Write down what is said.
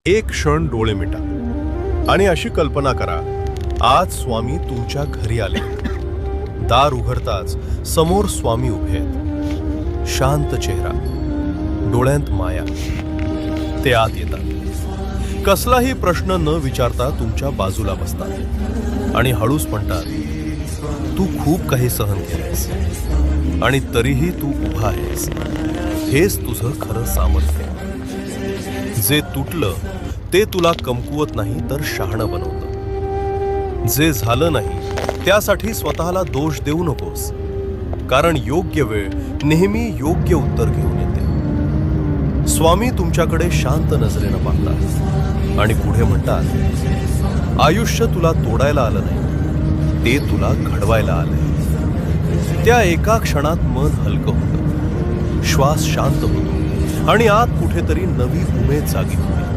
एक क्षण डोळे मिटा आणि अशी कल्पना करा, आज स्वामी तुमच्या घरी आले. दार उघडताच समोर स्वामी उभे आहेत. शांत चेहरा, डोळ्यांत माया. ते आत येतात. कसलाही प्रश्न न विचारता तुमच्या बाजूला बसतात आणि हळूच म्हणतात, तू खूप काही सहन केलेस आणि तरीही तू उभा आहेस. हेच तुझं खरं सामर्थ्य. जे तुटलं ते तुला कमकुवत नाही तर शहाणं बनवतं. जे झालं नाही त्यासाठी स्वतःला दोष देऊ नकोस, कारण योग्य वेळ नेहमी योग्य उत्तर घेऊन येते. स्वामी तुमच्याकडे शांत नजरेनं पाहतात आणि पुढे म्हणतात, आयुष्य तुला तोडायला आलं नाही, ते तुला घडवायला आलंय. त्या एका क्षणात मन हलकं होतं, श्वास शांत होतो आणि आत कुठेतरी नवी उमेद जागी होते.